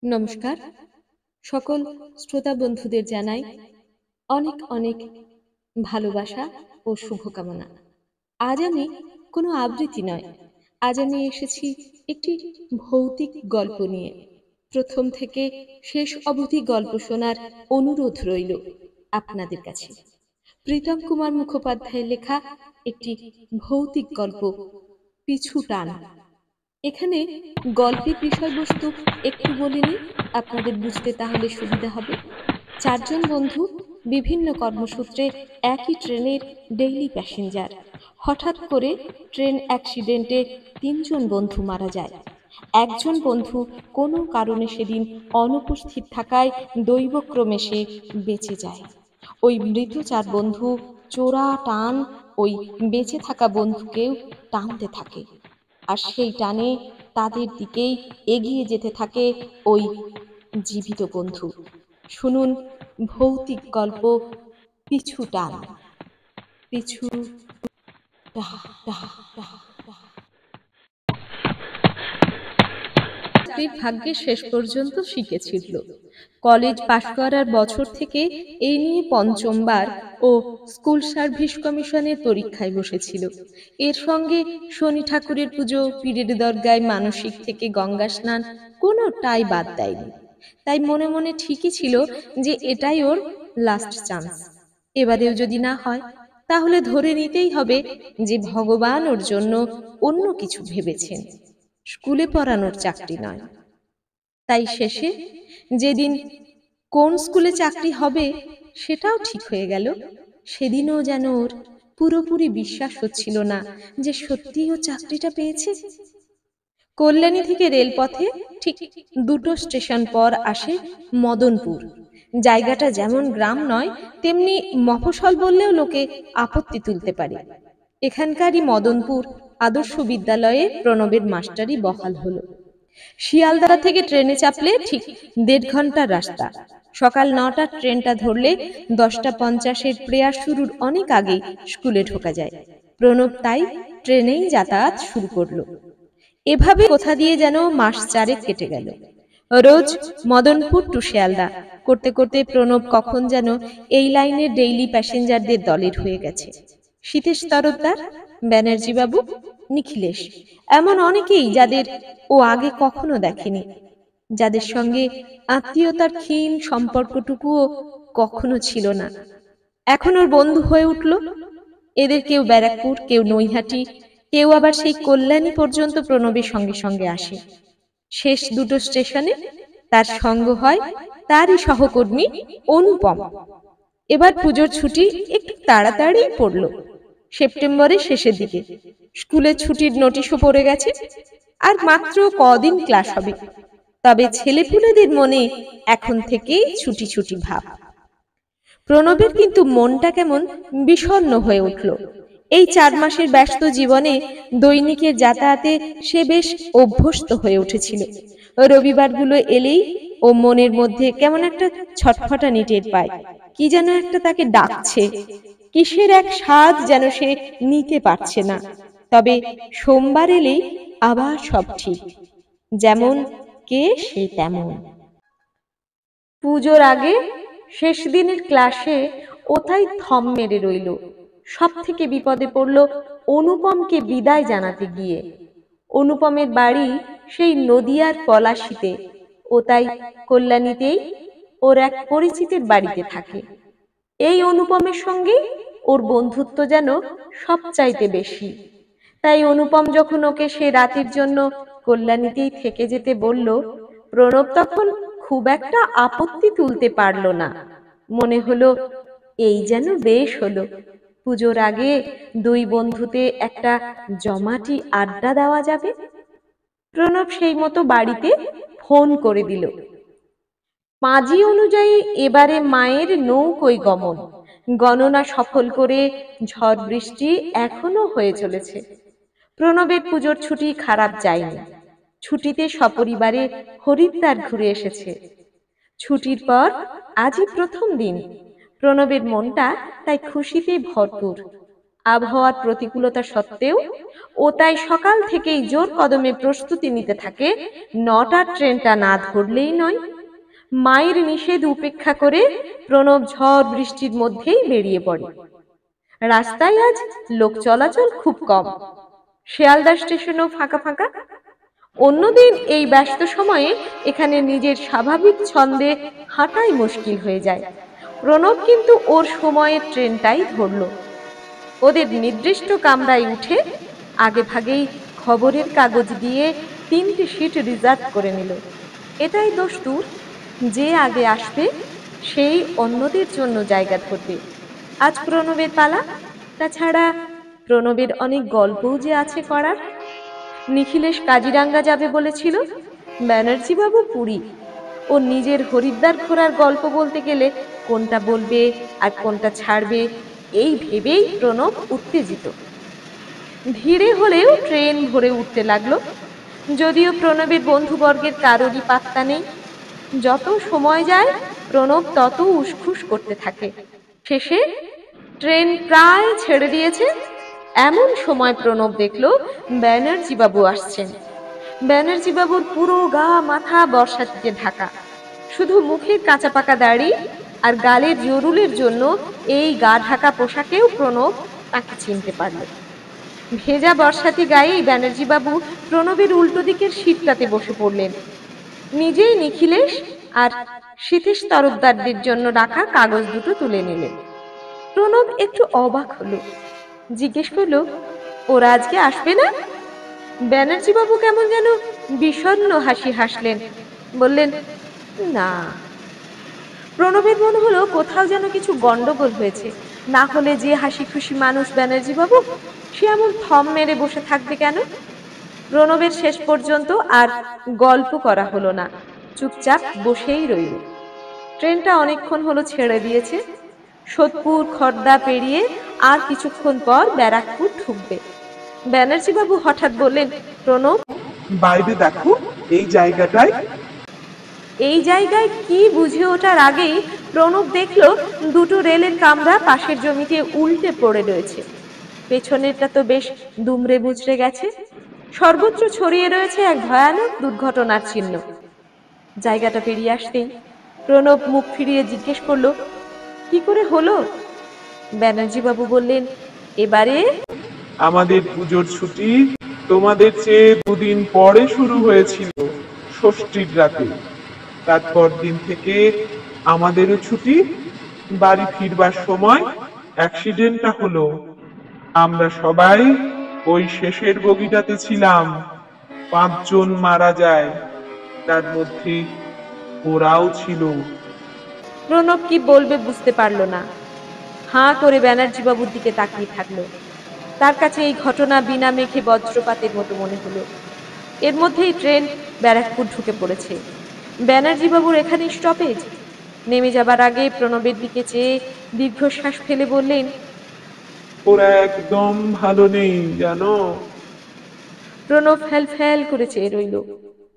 নমস্কার, সকল শ্রোতা বন্ধুদের জানাই অনেক অনেক ভালোবাসা ও শুভকামনা। আজ আমি কোনো আবৃত্তি নয়, আজ আমি এসেছি একটি ভৌতিক গল্প নিয়ে। প্রথম থেকে শেষ অবধি গল্প শোনার অনুরোধ রইল আপনাদের কাছে। প্রীতম কুমার মুখোপাধ্যায়ের লেখা একটি ভৌতিক গল্প, পিছু টান। এখানে গল্পের বিষয়বস্তু একটু বলিনি, আপনাদের বুঝতে তাহলে সুবিধা হবে। চারজন বন্ধু বিভিন্ন কর্মসূত্রে একই ট্রেনের ডেইলি প্যাসেঞ্জার। হঠাৎ করে ট্রেন অ্যাক্সিডেন্টে তিনজন বন্ধু মারা যায়। একজন বন্ধু কোনো কারণে সেদিন অনুপস্থিত থাকায় দৈবক্রমে সে বেঁচে যায়। ওই মৃত চার বন্ধু চোরা টান ওই বেঁচে থাকা বন্ধুকেও টানতে থাকে, আর সেই টানে তাদের দিকেই এগিয়ে যেতে থাকে ওই জীবিত বন্ধু। শুনুন ভৌতিক গল্প, পিছু টান। পিছু চাকরির ভাগ্যে শেষ পর্যন্ত শিখেছিল। কলেজ পাশ করার বছর থেকে এই নিয়ে পঞ্চমবার ও স্কুল সার্ভিস কমিশনের পরীক্ষায় বসেছিল। এর সঙ্গে শনি ঠাকুরের পুজো, পীরের দরগায় মানসিক থেকে গঙ্গা স্নান কোনোটাই বাদ দেয়নি। তাই মনে মনে ঠিকই ছিল যে এটাই ওর লাস্ট চান্স। এবারেও যদি না হয় তাহলে ধরে নিতেই হবে যে ভগবান ওর জন্য অন্য কিছু ভেবেছেন, স্কুলে পড়ানোর চাকরি নয়। তাই শেষে যেদিন কোন স্কুলে চাকরি হবে সেটাও ঠিক হয়ে গেল, সেদিনও যেন ওর পুরোপুরি বিশ্বাস হচ্ছিল না যে সত্যিই ও চাকরিটা পেয়েছে। কল্যাণী থেকে রেলপথে ঠিক দুটো স্টেশন পর আসে মদনপুর। জায়গাটা যেমন গ্রাম নয় তেমনি মফস্বল বললেও লোকে আপত্তি তুলতে পারে। এখানকারই মদনপুর আদর্শ বিদ্যালয়ে প্রণবের মাস্টারি বহাল হলো। শিয়ালদা থেকে ট্রেনে চাপলে ঠিক 1.5 ঘন্টার রাস্তা। সকাল 9টার ট্রেনটা ধরলে 10:50 প্রেয়ার শুরুর অনেক আগেই স্কুলে ঢোকা যায়। প্রণব তাই ট্রেনেই যাতায়াত শুরু করলো। এভাবে কোথা দিয়ে যেন মাস 4 কেটে গেল। রোজ মদনপুর টু শিয়ালদা করতে করতে প্রণব কখন যেন এই লাইনের ডেইলি প্যাসেঞ্জারদের দলের হয়ে গেছে। সীতেশ তরফদার, ব্যানার্জি বাবু, নিখিলেশ, এমন অনেকেই যাদের ও আগে কখনো দেখেনি, যাদের সঙ্গে আত্মীয়তার ক্ষীণ সম্পর্কটুকুও কখনো ছিল না, এখন ওর বন্ধু হয়ে উঠল। এদের কেউ ব্যারাকপুর, কেউ নৈহাটি, কেউ আবার সেই কল্যাণী পর্যন্ত প্রণবের সঙ্গে সঙ্গে আসে। শেষ দুটো স্টেশনে তার সঙ্গ হয় তারই সহকর্মী অনুপম। এবার পুজোর ছুটি একটু তাড়াতাড়ি পড়ল, সেপ্টেম্বরের শেষের দিকে। স্কুলের ছুটির নোটিশও পড়ে গেছে, আর মাত্র কদিন ক্লাস হবে। তবে ছেলেপুলেদের মনে এখন থেকেই ছুটি ছুটি ভাব। প্রণবের কিন্তু মনটা কেমন বিষণ্ণ হয়ে উঠল। এই 4 মাসের ব্যস্ত জীবনে দৈনিকের যাতায়াতে সে বেশ অভ্যস্ত হয়ে উঠেছিল। রবিবারগুলো এলেই ও মনের মধ্যে কেমন একটা ছটফটানি টের পায়। কি যেন একটা তাকে ডাকছে, কিসের এক স্বাদ যেন সে নিতে পারছে না। তবে সোমবার এলেই আবার সব ঠিক, যেমন কে সে তেমন। পুজোর আগে শেষ দিনের ক্লাসে ওথাই থম মেরে রইল। সব থেকে বিপদে পড়ল অনুপমকে বিদায় জানাতে গিয়ে। অনুপমের বাড়ি সেই নদিয়ার পলাশিতে, ও তাই কল্যাণীতেই ওর এক পরিচিতের বাড়িতে থাকে। এই অনুপমের সঙ্গে ওর বন্ধুত্ব যেন সবচাইতে বেশি। তাই অনুপম যখন ওকে সে রাতের জন্য কল্যাণীতেই থেকে যেতে বলল, প্রণব তখন খুব একটা আপত্তি তুলতে পারল না। মনে হলো এই যেন বেশ হলো, পুজোর আগে দুই বন্ধুতে একটা জমাটি আড্ডা দেওয়া যাবে। প্রণব সেই মতো বাড়িতে ফোন করে দিল। পাঁজি অনুযায়ী এবারে মায়ের নৌকোয় গমন। গণনা সফল করে ঝড় বৃষ্টি এখনো হয়ে চলেছে। প্রণবের পুজোর ছুটি খারাপ যায়নি। ছুটিতে সপরিবারে হরিদ্বার ঘুরে এসেছে। ছুটির পর আজই প্রথম দিন। প্রণবের মনটা তাই খুশিতে ভরপুর। আবহাওয়ার প্রতিকূলতা সত্ত্বেও ও তাই সকাল থেকেই জোর কদমে প্রস্তুতি নিতে থাকে, ৯টার ট্রেনটা না ধরলেই নয়। মায়ের নিষেধ উপেক্ষা করে প্রণব ঝড় বৃষ্টির মধ্যেই বেরিয়ে পড়ে। রাস্তায় আজ লোক চলাচল খুব কম, শিয়ালদা স্টেশনও ফাঁকা ফাঁকা। অন্যদিন এই ব্যস্ত সময়ে এখানে নিজের স্বাভাবিক ছন্দে হাঁটাই মুশকিল হয়ে যায়। প্রণব কিন্তু ওর সময়ের ট্রেনটাই ধরল। ওদের নির্দিষ্ট কামরায় উঠে আগে ভাগেই খবরের কাগজ দিয়ে ৩টে সিট রিজার্ভ করে নিল। এটাই দস্তুর, যে আগে আসবে সেই অন্যদের জন্য জায়গা ধরবে। আজ প্রণবের পালা। তাছাড়া প্রণবের অনেক গল্পও যে আছে করার। নিখিলেশ কাজিরাঙ্গা যাবে বলেছিল, ব্যানার্জি বাবু পুরী। ও নিজের হরিদ্বার ঘোরার গল্প বলতে গেলে কোনটা বলবে আর কোনটা ছাড়বে এই ভেবেই প্রণব উত্তেজিত। ধীরে হলেও ট্রেন ভরে উঠতে লাগলো, যদিও প্রণবের বন্ধুবর্গের কারোরই পাত্তা নেই। যত সময় যায় প্রণব তত উসখুস করতে থাকে। শেষে ট্রেন প্রায় ছেড়ে দিয়েছে, এমন সময় প্রণব দেখল ব্যানার্জি বাবু আসছেন। ব্যানার্জি বাবুর পুরো গা মাথা বর্ষাতে ঢাকা, শুধু মুখের কাঁচা পাকা দাড়ি আর গালের জরুলের জন্য এই গা ঢাকা পোশাকেও প্রণব তাকে চিনতে পারল। ভেজা বর্ষাতি গায়েই ব্যানার্জি বাবু প্রণবের উল্টো দিকের সিটটাতে বসে পড়লেন। নিজেই নিখিলেশ আর সীতেশ তরফদারদের জন্য রাখা কাগজ দুটো তুলে নিলেন। প্রণব একটু অবাক হলো, জিজ্ঞেস করলো, ওরা আজকে আসবে না? ব্যানার্জি বাবু কেমন যেন বিষণ্ণ হাসি হাসলেন, বললেন, না। প্রণবের মনে হলো কোথাও যেন কিছু গন্ডগোল হয়েছে, না হলে যে হাসি খুশি মানুষ ব্যানার্জি বাবু, সে এমন থম মেরে বসে থাকবে কেন? প্রণবের শেষ পর্যন্ত আর গল্প করা হলো না, চুপচাপ বসেই রইল। ট্রেনটা অনেকক্ষণ হলো ছেড়ে দিয়েছে। সোদপুর খড়দা পেরিয়ে আর কিছুক্ষণ পর ব্যারাকপুর ঢুকবে। ব্যানার্জি বাবু হঠাৎ বললেন, প্রণব, বাইরে দেখো, এই জায়গাটায়। এই জায়গায় কি বুঝে ওঠার আগেই প্রণব দেখলো দুটো রেলের কামরা পাশের জমিতে উল্টে পড়ে রয়েছে। পেছনেরটা তো বেশ দুমড়ে মুচড়ে গেছে, সর্বত্র ছড়িয়ে রয়েছে এক ভয়ানক দুর্ঘটনার চিহ্ন। জায়গাটা পেরিয়ে আসতেই প্রণব মুখ ফিরিয়ে জিজ্ঞেস করলো, কি করে হলো? ব্যানার্জি বাবু বললেন, এবারে আমাদের পুজোর ছুটি তোমাদের চেয়ে ২ দিন পরে শুরু হয়েছিল, ষষ্ঠীর রাতে। তারপর দিন থেকে আমাদেরও ছুটি। বাড়ি ফিরবার সময় অ্যাক্সিডেন্টটা হলো। আমরা সবাই ওই শেষের বগিটাতে ছিলাম। ৫ জন মারা যায়, তার মধ্যে ওরাও ছিল। প্রণব কি বলবে বুঝতে পারলো না, হাঁ করে ব্যানার্জি বাবুর দিকে তাকিয়ে থাকলো। তার কাছে এই ঘটনা বিনা মেঘে বজ্রপাতের মতো মনে হলো। এর মধ্যেই ট্রেন ব্যারাকপুর ঢুকে পড়েছে। ব্যানার্জি বাবুর এখানে স্টপেজ। নেমে যাবার আগে প্রণবের দিকে চেয়ে দীর্ঘশ্বাস ফেলে বললেন, ওরা একদম ভালো নেই জানো। প্রণব ফ্যাল ফ্যাল করে চেয়ে রইল।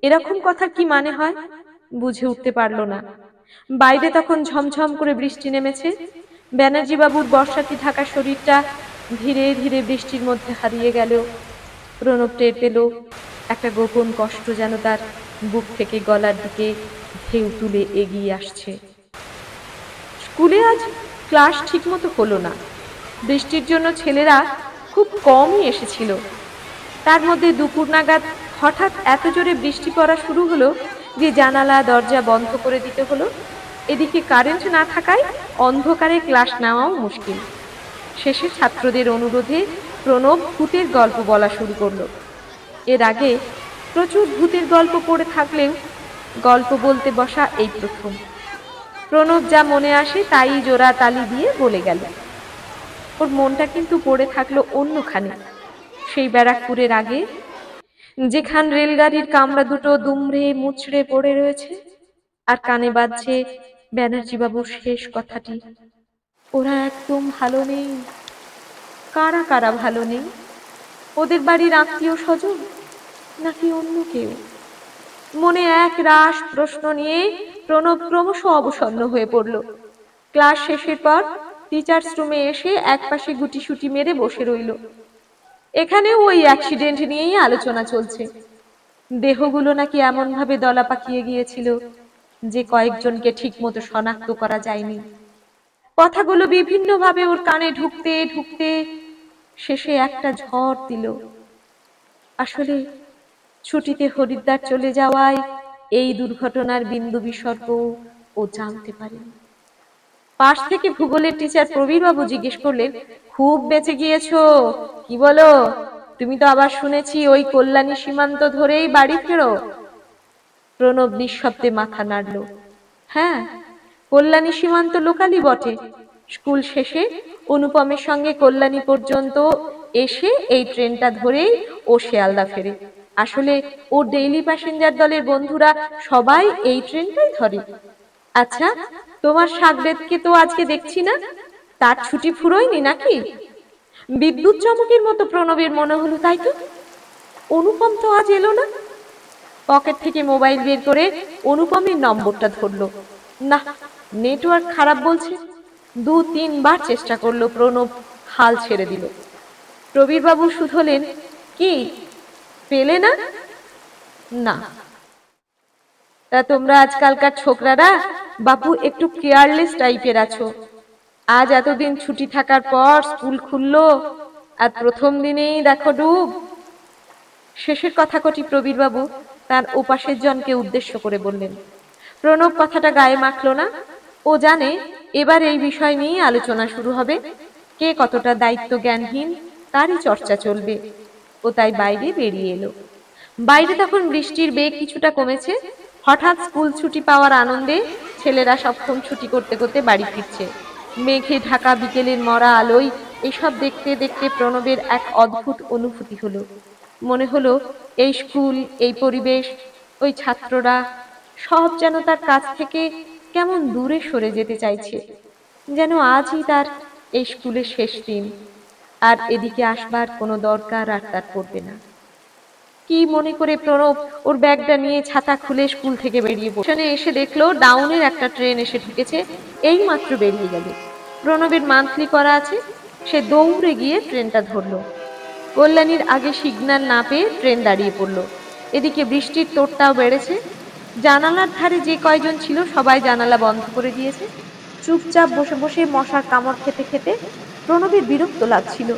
এরকম কথার কি মানে হয় বুঝে উঠতে পারল না। বাইরে তখন ঝমঝম করে বৃষ্টি নেমেছে। ব্যানার্জি বাবুর বর্ষাতি ঢাকা শরীরটা ধীরে ধীরে বৃষ্টির মধ্যে হারিয়ে গেল। প্রণব টের পেল একটা গোপন কষ্ট যেন তার বুক থেকে গলার দিকে ঢেউ তুলে এগিয়ে আসছে। স্কুলে আজ ক্লাস ঠিকমতো হলো না। বৃষ্টির জন্য ছেলেরা খুব কমই এসেছিল। তার মধ্যে দুপুর নাগাদ হঠাৎ এত জোরে বৃষ্টি পড়া শুরু হলো যে জানালা দরজা বন্ধ করে দিতে হলো। এদিকে কারেন্ট না থাকায় অন্ধকারে ক্লাস নেওয়াও মুশকিল। শেষে ছাত্রদের অনুরোধে প্রণব ভূতের গল্প বলা শুরু করলো। এর আগে প্রচুর ভূতের গল্প পড়ে থাকলেও গল্প বলতে বসা এই প্রথম। প্রণব যা মনে আসে তাই জোড়া তালি দিয়ে বলে গেল। ওর মনটা কিন্তু পড়ে থাকলো অন্যখানে, সেই ব্যারাকপুরের আগে, যেখান রেলগাড়ির কামরা দুটো দুমড়ে মুচড়ে পড়ে রয়েছে। আর কানে বাজছে ব্যানার্জি বাবুর শেষ কথাটি, ওরা একদম ভালো নেই। কারা কারা ভালো নেই? ওদের বাড়ির আত্মীয় স্বজন নাকি অন্য কেউ? মনে এক রাশ প্রশ্ন নিয়ে প্রণব ক্রমশ অবসন্ন হয়ে পড়ল। ক্লাস শেষের পর টিচার্স রুমে এসে একপাশে গুটিসুটি মেরে বসে রইল। এখানেও ওই অ্যাক্সিডেন্ট নিয়েই আলোচনা চলছে। দেহগুলো নাকি এমন ভাবে দলা পাকিয়ে গিয়েছিল যে কয়েকজনকে ঠিক মতো শনাক্ত করা যায়নি। কথাগুলো বিভিন্ন ভাবে ওর কানে ঢুকতে ঢুকতে শেষে একটা ঝড় দিল। আসলে ছুটিতে হরিদ্বার চলে যাওয়ায় এই দুর্ঘটনার বিন্দু বিসর্গ ও জানতে পারেনি। পাশ থেকে ভূগোলের টিচার প্রবীর বাবু জিজ্ঞেস করলেন, খুব বেঁচে গিয়েছো, কি বলো? তুমি তো আবার শুনেছি ওই কল্যাণী সীমান্ত ধরেই বাড়ি ফেরো। প্রণব নিঃশব্দে মাথা নাড়ল। হ্যাঁ, কল্যাণী সীমান্ত লোকালই বটে। স্কুল শেষে অনুপমের সঙ্গে কল্যাণী পর্যন্ত এসে এই ট্রেনটা ধরেই ও শিয়ালদা ফেরে। আসলে ও ডেইলি প্যাসেঞ্জার দলের বন্ধুরা সবাই এই ট্রেনটাই ধরে। আচ্ছা, তোমার সাগরেদকে তো আজকে দেখছি না, তার ছুটি ফুরোয়নি নাকি? বিদ্যুৎ চমকের মতো প্রণবের মনে হলো, তাই তো, অনুপম তো আজ এলো না। পকেট থেকে মোবাইল বের করে অনুপমের নম্বরটা ধরলো। না, নেটওয়ার্ক খারাপ বলছে। 2-3 বার চেষ্টা করলো প্রণব, হাল ছেড়ে দিল। প্রবীর বাবু শুধলেন, কি পেলে না? না। তা তোমরা আজকালকার ছোকরারা বাপু একটু কেয়ারলেস টাইপের আছো। আজ এতদিন ছুটি থাকার পর স্কুল খুললো আর প্রথম দিনেই দেখো ডুব। শেষের কথা কটি প্রবীর বাবু তার ওপাশের জনকে উদ্দেশ্য করে বললেন। প্রণব কথাটা গায়ে মাখলো না। ও জানে এবার এই বিষয় নিয়ে আলোচনা শুরু হবে, কে কতটা দায়িত্ব জ্ঞানহীন তারই চর্চা চলবে। ও তাই বাইরে বেরিয়ে এলো। বাইরে তখন বৃষ্টির বেগ কিছুটা কমেছে। হঠাৎ স্কুল ছুটি পাওয়ার আনন্দে ছেলেরা সবক্ষণ ছুটি করতে করতে বাড়ি ফিরছে। মেঘে ঢাকা বিকেলের মরা আলোয় এসব দেখতে দেখতে প্রণবের এক অদ্ভুত অনুভূতি হলো। মনে হলো এই স্কুল, এই পরিবেশ, ওই ছাত্ররা সব যেন তার কাছ থেকে কেমন দূরে সরে যেতে চাইছে। যেন আজই তার এই স্কুলের শেষ দিন, আর এদিকে আসবার কোনো দরকার আর তার পড়বে না। কি মনে করে প্রণব ওর ব্যাগটা নিয়ে ছাতা খুলে স্কুল থেকে বেরিয়ে পড়ল। স্টেশনে এসে দেখলো ডাউনের একটা ট্রেন এসে ঢুকেছে, এই মাত্র বেরিয়ে গেল। প্রণবের মান্থলি করা আছে, সে দৌড়ে গিয়ে ট্রেনটা ধরলো। কল্যাণীর আগে সিগন্যাল না পেয়ে ট্রেন দাঁড়িয়ে পড়লো। এদিকে বৃষ্টির তোড়টাও বেড়েছে। জানালার ধারে যে কয়জন ছিল সবাই জানালা বন্ধ করে দিয়েছে। চুপচাপ বসে বসে মশার কামড় খেতে খেতে প্রণবের বিরক্ত লাগছিল।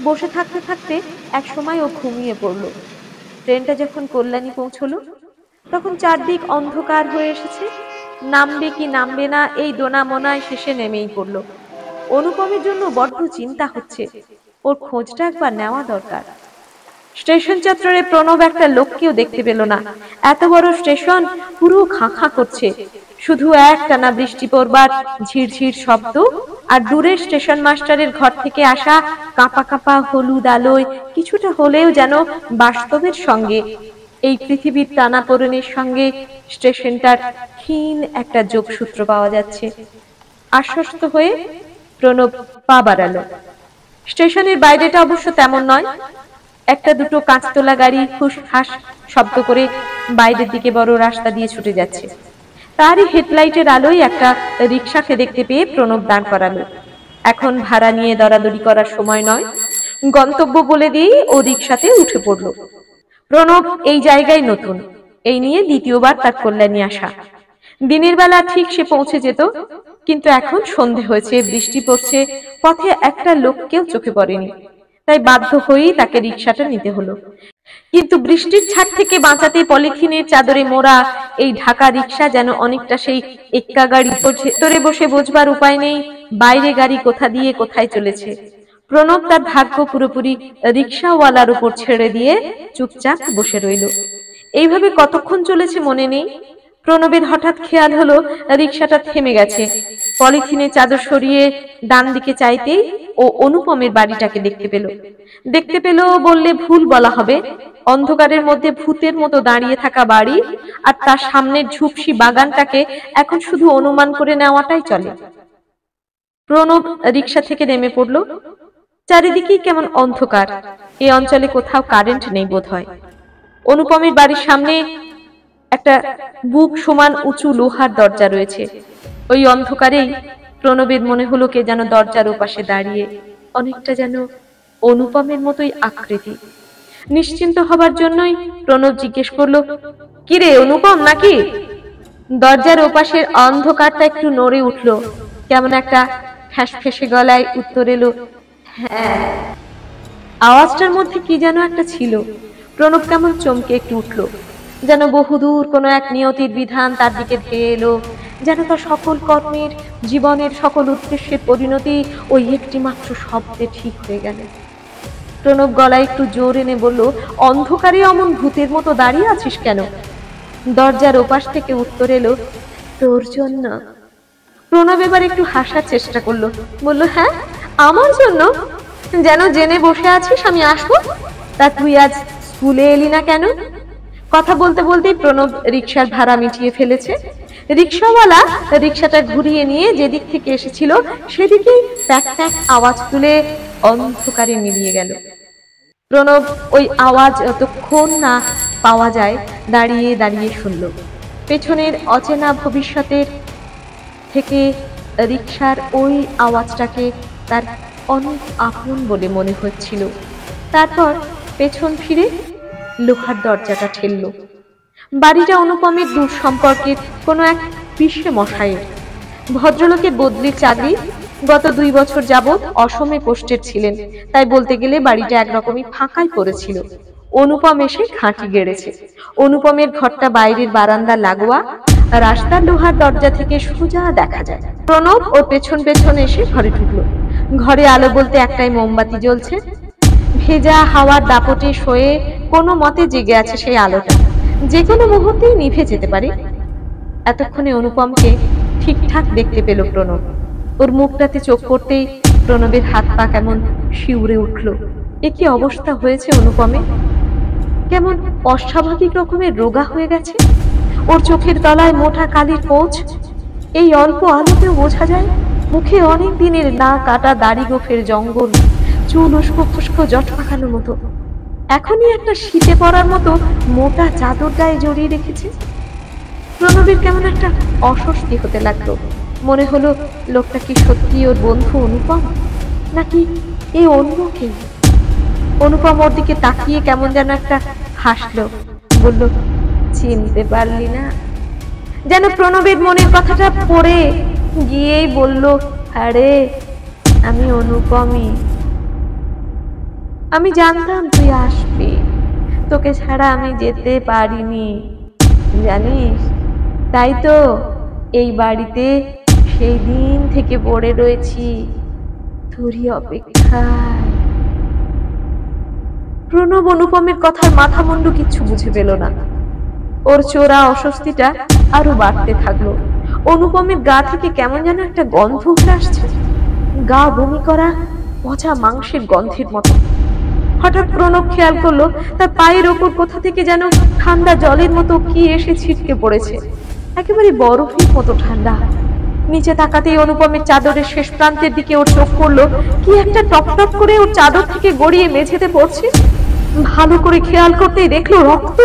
বসে থাকতে থাকতে এক সময় ও ঘুমিয়ে পড়লো। ট্রেনটা যখন কল্যাণী পৌঁছলো তখন চারদিক অন্ধকার হয়ে এসেছে। নামবে কি নামবে না এই দোনামোনায় শেষে নেমেই পড়লো। অনুপমের জন্য বড্ড চিন্তা হচ্ছে, ওর খোঁজটা একবার নেওয়া দরকার। স্টেশন চত্বরে প্রণব একটা লোককেও দেখতে পেল না। এত বড় স্টেশন পুরো খাঁ খাঁ করছে। শুধু একটানা বৃষ্টি পড়বার ঝিরঝির শব্দ আর দূরের স্টেশন মাস্টারের ঘর থেকে আসা কাঁপা কাঁপা হলুদ আলোয় কিছুটা হলেও যেন বাস্তবের সঙ্গে, এই পৃথিবীর টানাপোড়েনের সঙ্গে স্টেশনটার ক্ষীণ একটা যোগসূত্র পাওয়া যাচ্ছে। আশ্বস্ত হয়ে প্রণব পা বাড়ালো। স্টেশনের বাইরেটা অবশ্য তেমন নয়। একটা দুটো কাঁচতোলা গাড়ি হুসহাস শব্দ করে বাইরের দিকে বড় রাস্তা দিয়ে ছুটে যাচ্ছে। তারই হেডলাইটের আলোয় একটা রিকশাকে দেখতে পেয়ে প্রণব দাঁড় করালো। এখন ভাড়া নিয়ে দরাদরি করার সময় নয়, গন্তব্য বলে দিয়েই ও রিকশাতে উঠে পড়ল। প্রণব এই জায়গায় নতুন, এই নিয়ে দ্বিতীয়বার তার কল্যাণী আসা। দিনের বেলা ঠিক সে পৌঁছে যেত, কিন্তু এখন সন্ধে হয়েছে, বৃষ্টি পড়ছে, পথে একটা লোককেও চোখে পড়েনি। তাই বাধ্য হয়েই তাকে রিকশাটা নিতে হলো। কিন্তু বৃষ্টির ছাদ থেকে বাঁচাতে পলিথিনের চাদরে মোড়া এই ঢাকা রিকশা যেন অনেকটা সেই এক্কা গাড়ি। ভেতরে বসে বোঝবার উপায় নেই বাইরে গাড়ি কোথা দিয়ে কোথায় চলেছে। প্রণব তার ভাগ্য পুরোপুরি রিকশাওয়ালার উপর ছেড়ে দিয়ে চুপচাপ বসে রইল। এইভাবে কতক্ষণ চলেছে মনে নেই। প্রণবের হঠাৎ খেয়াল হলো রিকশাটা থেমে গেছে। পলিথিনের চাদর সরিয়ে ডান দিকে চাইতেই ও অনুপমের বাড়িটাকে দেখতে পেল বললে ভুল বলা হবে। অন্ধকারের মধ্যে ভূতের মতো দাঁড়িয়ে থাকা বাড়ি আর তার সামনের ঝুপসি বাগানটাকে এখন শুধু অনুমান করে নেওয়াটাই চলে। প্রণব রিকশা থেকে নেমে পড়ল। চারিদিকেই কেমন অন্ধকার, এই অঞ্চলে কোথাও কারেন্ট নেই বোধহয়। অনুপমের বাড়ির সামনে একটা বুক সমান উঁচু লোহার দরজা রয়েছে। ওই অন্ধকারেই প্রণবের মনে হলো কে যেন দরজার ওপাশে দাঁড়িয়ে, অনেকটা যেন অনুপমের মতোই আকৃতি। নিশ্চিন্ত হবার জন্যই প্রণব জিজ্ঞেস করলো, কিরে অনুপম নাকি? দরজার ওপাশের অন্ধকারটা একটু নড়ে উঠল, কেমন একটা ফ্যাঁসফেঁসে গলায় উত্তর এলো, হ্যাঁ। আওয়াজটার মধ্যে কি যেন একটা ছিল। প্রণব কেমন চমকে একটু উঠল, যেন বহুদূর কোনো এক নিয়তির বিধান তার দিকে ধেয়ে এলো, যেন তার সকল কর্মের, জীবনের সকল উদ্দেশ্যের পরিণতি ওই একটি মাত্র শব্দে ঠিক হয়ে গেল। প্রণব গলায় একটু জোর এনে বলল, অন্ধকারে অমন ভূতের মতো দাঁড়িয়ে আছিস কেন? দরজার ওপাশ থেকে উত্তর এলো, তোর জন্য। প্রণব এবার একটু হাসার চেষ্টা করলো, বলল, হ্যাঁ আমার জন্য? যেন জেনে বসে আছিস আমি আসবো? তা তুই আজ স্কুলে এলি না কেন? কথা বলতে বলতেই প্রণব রিকশার ভাড়া মিটিয়ে ফেলেছে। রিকশাওয়ালা রিকশাটা ঘুরিয়ে নিয়ে যেদিক থেকে এসেছিল সেদিকেই প্যাক প্যাক আওয়াজ তুলে অন্ধকারে মিলিয়ে গেল। প্রণব ওই আওয়াজ যতক্ষণ না পাওয়া যায় দাঁড়িয়ে দাঁড়িয়ে শুনল। পেছনের অচেনা ভবিষ্যতের থেকে রিকশার ওই আওয়াজটাকে তার অনেক আপন বলে মনে হচ্ছিল। তারপর পেছন ফিরে লোহার দরজাটা ঠেলল। বাড়িটা অনুপমের দূর সম্পর্কের কোনো এক পিসে মশাইয়ের। ভদ্রলোকের বদলির চাকরি, গত 2 বছর যাবৎ অসমে পোস্টেড ছিলেন, তাই বলতে গেলে বাড়িটা একরকমই ফাঁকাই পড়েছিল। অনুপম এসে খাঁটি গেড়েছে। অনুপমের ঘরটা বাইরের বারান্দা লাগোয়া, রাস্তার লোহার দরজা থেকে সোজা দেখা যায়। প্রণব ও পেছন পেছন এসে ঘরে ঢুকলো। ঘরে আলো বলতে একটাই মোমবাতি জ্বলছে। ভেজা হাওয়ার দাপটে শোয়ে কোনো মতে জেগে আছে সেই আলোটা, যে কোনো মুহূর্তেই নিভে যেতে পারে। এতক্ষণে অনুপমকে ঠিকঠাক দেখতে পেল প্রণব। ওর মুখটাতে চোখ পড়তেই প্রণবের হাত পা কেমন শিউরে উঠল। এ কি অবস্থা হয়েছে অনুপমে? কেমন অস্বাভাবিক রকমের রোগা হয়ে গেছে। ওর চোখের তলায় মোটা কালির পোঁছ, এই অল্প আলোতেও বোঝা যায়। মুখে অনেক দিনের না কাটা দাড়ি গোফের জঙ্গল, চুল উস্কো খুস্কো জট পাকানোর মতো। এখনই একটা শীতে পড়ার মতো মোটা চাদর গায়ে জড়িয়ে রেখেছে। প্রণবের কেমন একটা অস্বস্তি হতে লাগলো। মনে হলো লোকটা কি সত্যি ওর বন্ধু অনুপম, নাকি এ অন্য কেউ? অনুপম ওর দিকে তাকিয়ে কেমন যেন একটা হাসলো, বলল, চিনতে পারলি না? যেন প্রণবের মনের কথাটা পড়ে গিয়েই বলল, আরে আমি অনুপমই। আমি জানতাম তুই আসবি, তোকে ছাড়া আমি যেতে পারিনি জানিস, তাই তো এই বাড়িতে সেই দিন থেকে পড়ে রয়েছি তোরই অপেক্ষায়। প্রণব অনুপমের কথার মাথা মুন্ডু কিচ্ছু বুঝে পেল না। ওর চোরা অস্বস্তিটা আরো বাড়তে থাকলো। অনুপমের গা থেকে কেমন যেন একটা গন্ধ উঠে আসছে, গা বমি করা পচা মাংসের গন্ধের মতো। হঠাৎ প্রণব খেয়াল করলো তার পায়ের ওপর কোথা থেকে যেন ঠান্ডা জলের মতো কি এসে ছিটকে পড়েছে, একেবারে বরফের মতো ঠান্ডা। নিচে তাকাতেই অনুপমের চাদরের শেষ প্রান্তের দিকে ওর চোখ পড়লো, কি একটা টপ টপ করে ওর চাদর থেকে গড়িয়ে মেঝেতে পড়ছে। ভালো করে খেয়াল করতেই দেখলো রক্ত।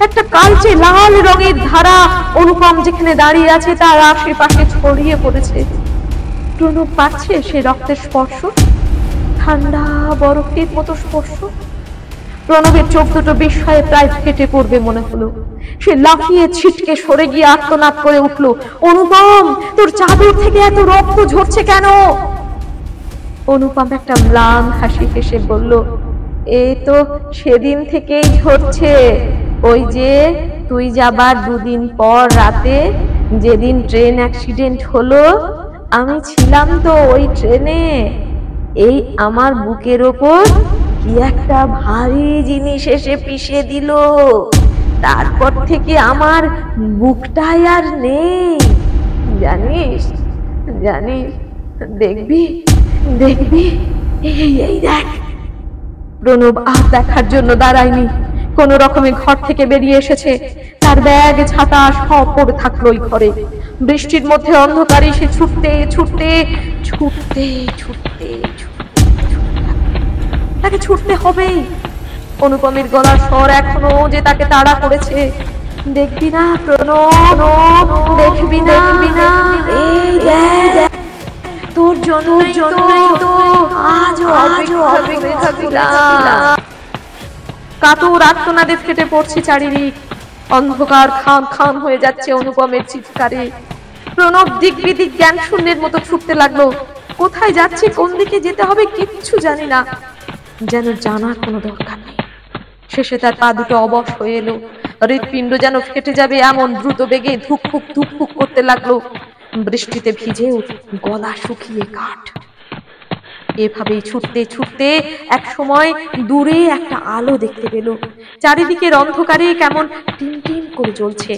একটা কালচে লাল রঙের ধারা অনুপম যেখানে দাঁড়িয়ে আছে তার আশেপাশে ছড়িয়ে পড়েছে। প্রণব পাচ্ছে সে রক্তের স্পর্শ, ঠান্ডা বরফের মতো স্পর্শ। প্রণবের চোখ দুটো বিস্ময়ে প্রায় ফেটে পড়বে মনে হলো। সে লাফিয়ে ছিটকে সরে গিয়ে আর্তনাদ করে উঠলো, অনুপম তোর চাদর থেকে এত রক্ত ঝরছে কেন? অনুপম একটা ম্লান হাসি হেসে বলল, এই তো সেদিন থেকেই ঝরছে। ওই যে তুই যাবার 2 দিন পর রাতে যেদিন ট্রেন অ্যাক্সিডেন্ট হলো, আমি ছিলাম তো ওই ট্রেনে। এই আমার বুকের ওপর কি একটা ভারী জিনিস এসে পিষে দিল, তারপর থেকে আমার বুকটাই আর নেই জানিস জানিস। দেখবি দেখবি, এই দেখ। প্রণব আর দেখার জন্য দাঁড়ায়নি, কোন রকমে ঘর থেকে বেরিয়ে এসেছে। তার ব্যাগ ছাতা সব পড়ে থাকলো ওই ঘরে। বৃষ্টির মধ্যে অন্ধকারে সে ছুটতে ছুটতে ছুটতে ছুটতে তাকে ছুটতে হবেই। অনুপমের গলার স্বর এখনো যে তাকে তাড়া করেছে, দেখবি না প্রণব, দেখবি না, এই দেখ। জন্যই তো আজ অপেক্ষা করেছিলাম। কাতর আর্তনাদে ফেটে পড়ছে চারিদিক, অন্ধকার খান খান হয়ে যাচ্ছে অনুপমের চিৎকারে। প্রণব দিক বিদিক জ্ঞান শূন্যের মতো ছুটতে লাগলো। কোথায় যাচ্ছে, কোন দিকে যেতে হবে কিচ্ছু জানি না, যেন জানার কোনো দরকার নেই। শেষে তার পা দুটো অবশ হয়ে এলো, হৃৎপিণ্ড যেন ফেটে যাবে এমন দ্রুত বেগে ধুকপুক করতে লাগলো। বৃষ্টিতে ভিজেও গলা শুকিয়ে কাঠ। এভাবেই ছুটতে ছুটতে এক সময় দূরে একটা আলো দেখতে পেল। চারিদিকের অন্ধকারে কেমন টিম টিম করে জ্বলছে।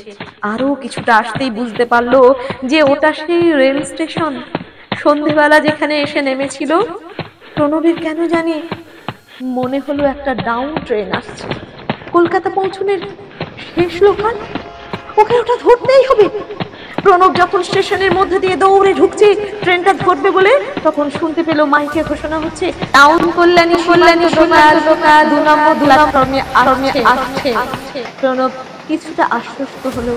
আরো কিছুটা আসতেই বুঝতে পারলো যে ওটা সেই রেল স্টেশন, সন্ধেবেলা যেখানে এসে নেমেছিল। প্রণবের কেন জানি মনে হলো একটা ডাউন ট্রেন আসছে, কলকাতা পৌঁছনের শেষ লোকাল। ওকে ওটা ধরতেই হবে। প্রণব যখন স্টেশনের মধ্যে দিয়ে দৌড়ে ঢুকছে ট্রেনটা ধরবে বলে, তখন শুনতে পেল মাইকে ঘোষণা হচ্ছে, টাউন কল্যাণী 2 নম্বর প্ল্যাটফর্মে আসছে। প্রণব কিছুটা আশ্বস্ত হলো।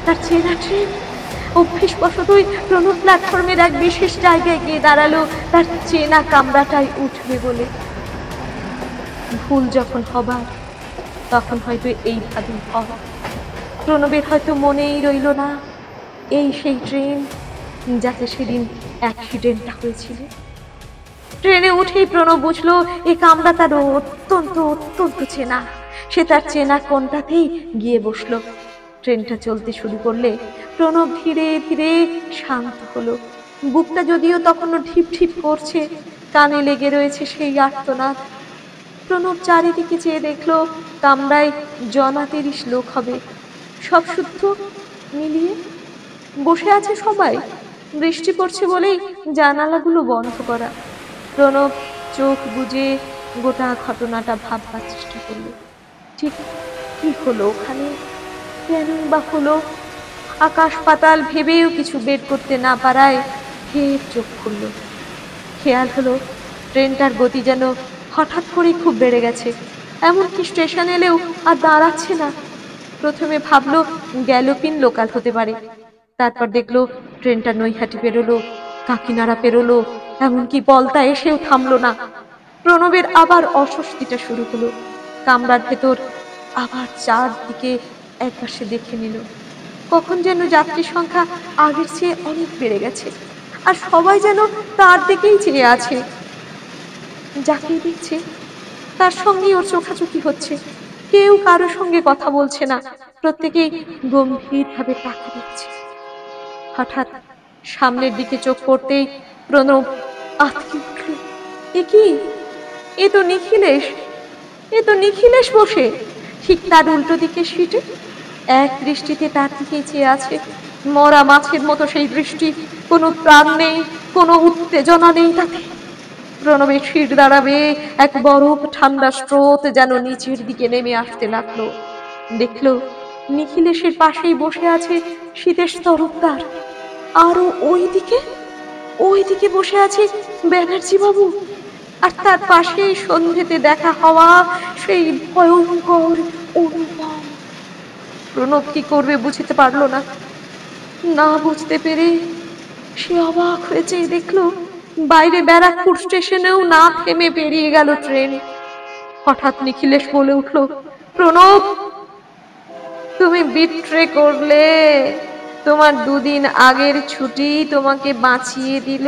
তার চেনা ট্রেন। অভ্যেসবশতই প্রণব প্ল্যাটফর্মের এক বিশেষ জায়গায় গিয়ে দাঁড়ালো তার চেনা কামরাটাই উঠবে বলে। ভুল যখন হবার তখন হয়তো এইভাবেই হয়। প্রণবের হয়তো মনেই রইল না এই সেই ট্রেন যাতে সেদিন অ্যাক্সিডেন্টটা হয়েছিল। ট্রেনে উঠেই প্রণব বুঝলো এই কামরা তার অত্যন্ত চেনা। সে তার চেনা কোনটাতেই গিয়ে বসলো। ট্রেনটা চলতে শুরু করলে প্রণব ধীরে ধীরে শান্ত হলো। বুকটা যদিও তখনও ঢিপ ঢিপ করছে, কানে লেগে রয়েছে সেই আর্তনাদ। প্রণব চারিদিকে চেয়ে দেখলো কামরায় 30 লোক হবে, সব শুদ্ধ মিলিয়ে বসে আছে সবাই। বৃষ্টি পড়ছে বলেই জানালাগুলো বন্ধ করা। প্রণব চোখ বুজে গোটা ঘটনাটা ভাববার চেষ্টা করলো। ঠিক কি হলো ওখানে, কেন বা হলো? আকাশ পাতাল ভেবেও কিছু বের করতে না পারায় ফের চোখ খুলল। খেয়াল হলো ট্রেনটার গতি যেন হঠাৎ করে খুব বেড়ে গেছে, এমনকি স্টেশন এলেও আর দাঁড়াচ্ছে না। প্রথমে ভাবলো গ্যালোপিন লোকাল হতে পারে, তারপর দেখলো ট্রেনটা নৈহাটি পেরোলো, কাকিনাড়া পেরোলো, এমনকি পলতা এসেও থামলো না। প্রণবের আবার অস্বস্তিটা শুরু হলো। কামরার ভেতর আবার চারদিকে একপাশে দেখে নিল। কখন যেন যাত্রী সংখ্যা আগের চেয়ে অনেক বেড়ে গেছে, আর সবাই যেন তার দিকেই চেয়ে আছে। যাকেই দেখছে তার সঙ্গেই ওর চোখাচোখি হচ্ছে। কেউ কারোর সঙ্গে কথা বলছে না, প্রত্যেকেই গম্ভীরভাবে তাকে দেখছে। হঠাৎ সামনের দিকে চোখ পড়তেই প্রণব আঁতকে উঠল। এ কি? এ তো নিখিলেশ, এ তো নিখিলেশ বসে ঠিক তার উল্টো দিকে সিটে। এক দৃষ্টিতে তার দিকেই চেয়ে আছে, মরা মাছের মতো সেই দৃষ্টি। কোনো প্রাণ নেই, কোনো উত্তেজনা নেই তাতে। প্রণবের শির দাঁড়াবে এক বরফ ঠান্ডা স্রোত যেন নিচের দিকে নেমে আসতে লাগলো। দেখলো নিখিলেশের পাশেই বসে আছে শীতেশ তরফদার, আরো ওই দিকে বসে আছে ব্যানার্জি বাবু, আর তার পাশেই সন্ধ্যেতে দেখা হওয়া সেই ভয়ঙ্কর অনুপম। প্রণব কি করবে বুঝতে পারলো না। না বুঝতে পেরে সে অবাক হয়েছে, দেখলো বাইরে ব্যারাকপুর স্টেশনেও না থেমে পেরিয়ে গেল ট্রেন। হঠাৎ নিখিলেশ বলে উঠল, প্রণব, তুমি বিট্রে করলে। তোমার 2 দিন আগের ছুটি তোমাকে বাঁচিয়ে দিল,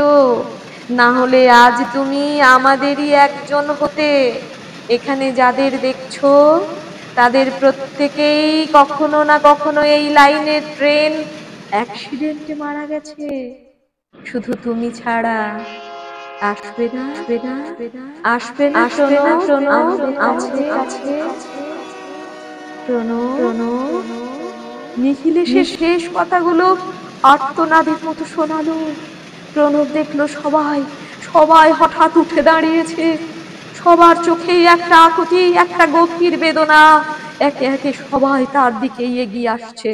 না হলে আজ তুমি আমাদেরই একজন হতে। এখানে যাদের দেখছো তাদের প্রত্যেকেই কখনো না কখনো এই লাইনের ট্রেন অ্যাক্সিডেন্টে মারা গেছে, শুধু তুমি ছাড়া। আসবে না, আসবে না আমাদের কাছে। প্রণব। নিখিলেশের শেষ কথাগুলো আর্তনাদের মতো শোনালো। প্রণব দেখলো সবাই হঠাৎ উঠে দাঁড়িয়েছে। সবার চোখেই একটা আকুতি, একটা গভীর বেদনা। একে একে সবাই তার দিকে এগিয়ে আসছে।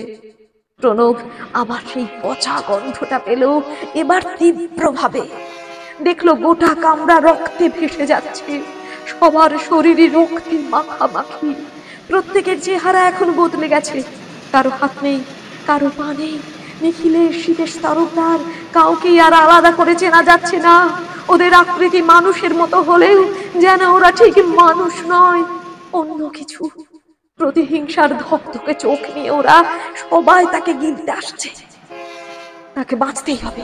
প্রণব আবার সেই পচা গন্ধটা পেল, এবার তীব্রভাবে। দেখলো গোটা কামরা রক্তে ভেসে যাচ্ছে, সবার শরীরে রক্তে মাখামাখি। প্রত্যেকের চেহারা এখন বদলে গেছে, কারো হাত নেই, কারো পা নেই, নিখিলেশ, শীতেশ তরফদার কাউকেই আর আলাদা করে চেনা যাচ্ছে না। ওদের আকৃতি মানুষের মতো হলেও যেন ওরা ঠিক মানুষ নয়, অন্য কিছু। প্রতিহিংসার ধকধকে চোখ নিয়ে ওরা সবাই তাকে গিলতে আসছে। তাকে বাঁচতেই হবে।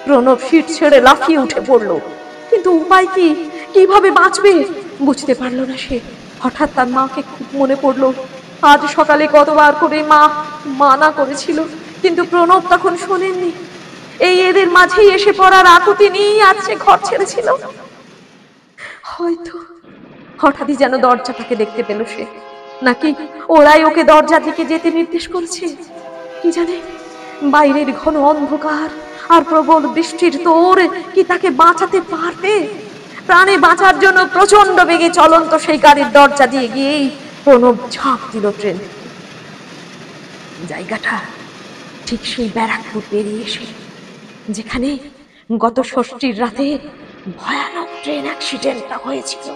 প্রণব সিট ছেড়ে লাফিয়ে উঠে পড়ল। কিন্তু উপায় কি? কিভাবে বাঁচবে বুঝতে পারলো না সে। হঠাৎ তার মাকে খুব মনে পড়লো। আজ সকালে কতবার করে মা মানা করেছিল, কিন্তু প্রণব তখন শোনেননি। এই এদের মাঝেই এসে পড়ার আকুতি নিয়েই আজ সে ঘর ছেড়েছিল। হয়তো হঠাৎই যেন দরজাটাকে দেখতে পেল সে, নাকি ওরাই ওকে দরজার দিকে যেতে নির্দেশ করেছে, কি জানে। বাইরের ঘন অন্ধকার আর প্রবল বৃষ্টির তোর কি তাকে বাঁচাতে পারবে? প্রাণে বাঁচার জন্য প্রচন্ড বেগে চলন্ত সেই গাড়ির দরজা দিয়ে গিয়েই প্রণব ঝাঁপ দিল ট্রেন থেকে। জায়গাটা ঠিক সেই ব্যারাকপুর পেরিয়ে এসে, যেখানে গত ষষ্ঠীর রাতে ভয়ানক ট্রেন অ্যাক্সিডেন্টটা হয়েছিল।